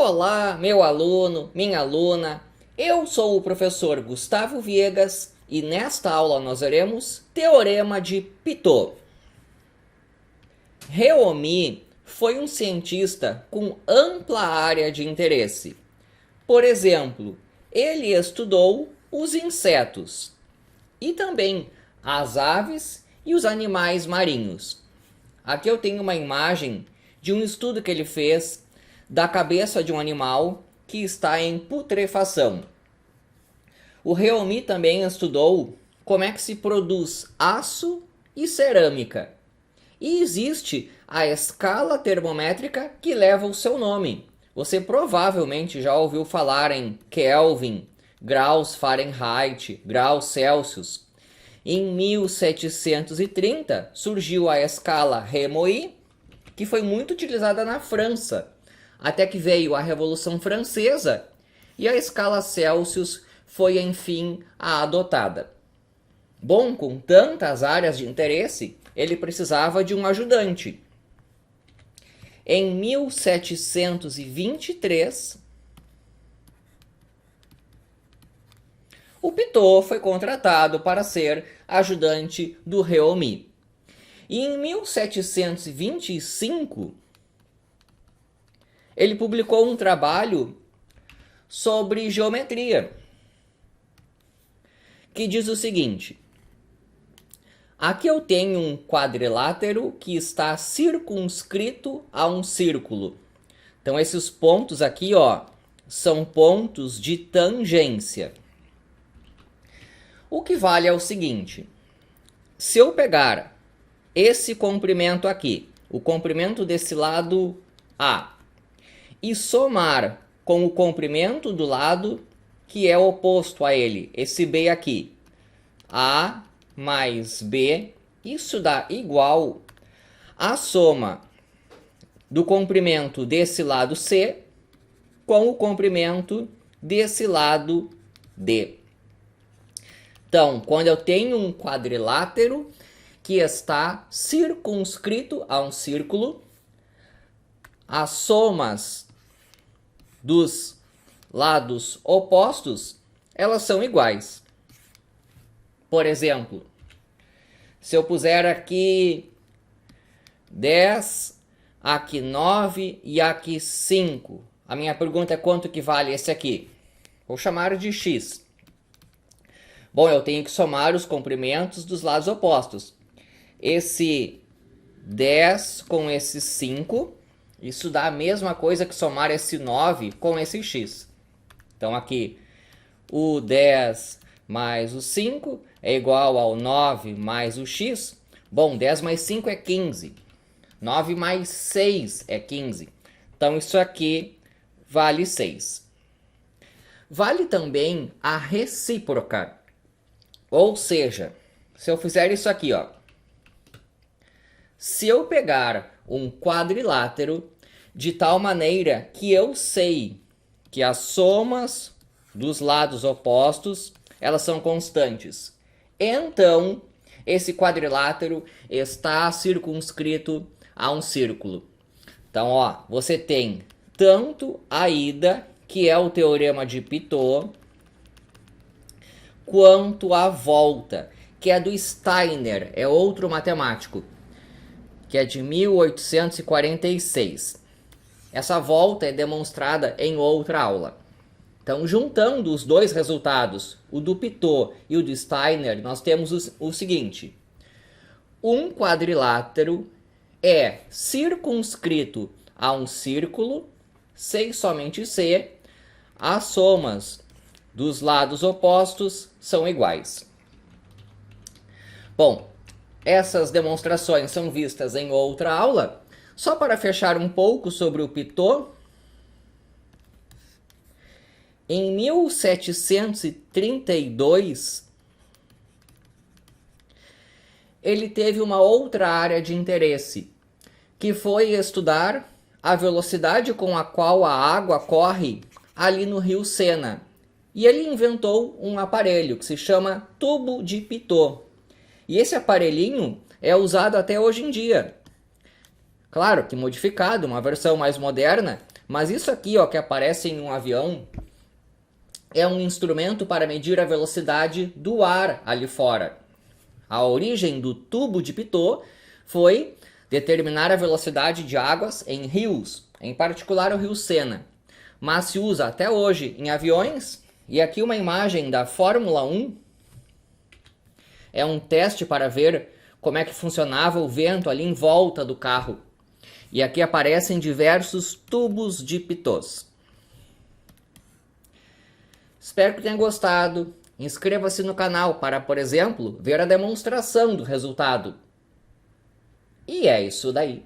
Olá, meu aluno, minha aluna. Eu sou o professor Gustavo Viegas e nesta aula nós veremos Teorema de Pitot. Rémy foi um cientista com ampla área de interesse. Por exemplo, ele estudou os insetos e também as aves e os animais marinhos. Aqui eu tenho uma imagem de um estudo que ele fez da cabeça de um animal que está em putrefação. O Rémy também estudou como é que se produz aço e cerâmica. E existe a escala termométrica que leva o seu nome. Você provavelmente já ouviu falar em Kelvin, graus Fahrenheit, graus Celsius. Em 1730 surgiu a escala Rémy, que foi muito utilizada na França, até que veio a Revolução Francesa e a escala Celsius foi enfim a adotada. Bom, com tantas áreas de interesse, ele precisava de um ajudante. Em 1723, o Pitot foi contratado para ser ajudante do Rémy. E em 1725, ele publicou um trabalho sobre geometria, que diz o seguinte: aqui eu tenho um quadrilátero que está circunscrito a um círculo. Então esses pontos aqui, são pontos de tangência. O que vale é o seguinte: se eu pegar esse comprimento aqui, o comprimento desse lado A, e somar com o comprimento do lado que é oposto a ele, esse B aqui, A mais B, isso dá igual a soma do comprimento desse lado C com o comprimento desse lado D. Então, quando eu tenho um quadrilátero que está circunscrito a um círculo, as somas dos lados opostos, elas são iguais. Por exemplo, se eu puser aqui 10, aqui 9 e aqui 5, a minha pergunta é quanto que vale esse aqui? Vou chamar de x. Bom, eu tenho que somar os comprimentos dos lados opostos. Esse 10 com esse 5, isso dá a mesma coisa que somar esse 9 com esse x. Então aqui, o 10 mais o 5 é igual ao 9 mais o x. Bom, 10 mais 5 é 15. 9 mais 6 é 15. Então isso aqui vale 6. Vale também a recíproca. Ou seja, se eu fizer isso aqui, se eu pegar um quadrilátero de tal maneira que eu sei que as somas dos lados opostos, elas são constantes, então esse quadrilátero está circunscrito a um círculo. Então, você tem tanto a ida, que é o teorema de Pitot, quanto a volta, que é do Steiner, é outro matemático, que é de 1846. Essa volta é demonstrada em outra aula. Então, juntando os dois resultados, o do Pitot e o do Steiner, nós temos o seguinte: um quadrilátero é circunscrito a um círculo, C e somente C, as somas dos lados opostos são iguais. Bom, essas demonstrações são vistas em outra aula. Só para fechar um pouco sobre o Pitot, em 1732, ele teve uma outra área de interesse, que foi estudar a velocidade com a qual a água corre ali no rio Sena. E ele inventou um aparelho que se chama tubo de Pitot. E esse aparelhinho é usado até hoje em dia. Claro que modificado, uma versão mais moderna, mas isso aqui, ó, que aparece em um avião é um instrumento para medir a velocidade do ar ali fora. A origem do tubo de Pitot foi determinar a velocidade de águas em rios, em particular o rio Sena. Mas se usa até hoje em aviões, e aqui uma imagem da Fórmula 1. É um teste para ver como é que funcionava o vento ali em volta do carro. E aqui aparecem diversos tubos de Pitot. Espero que tenha gostado. Inscreva-se no canal para, por exemplo, ver a demonstração do resultado. E é isso daí.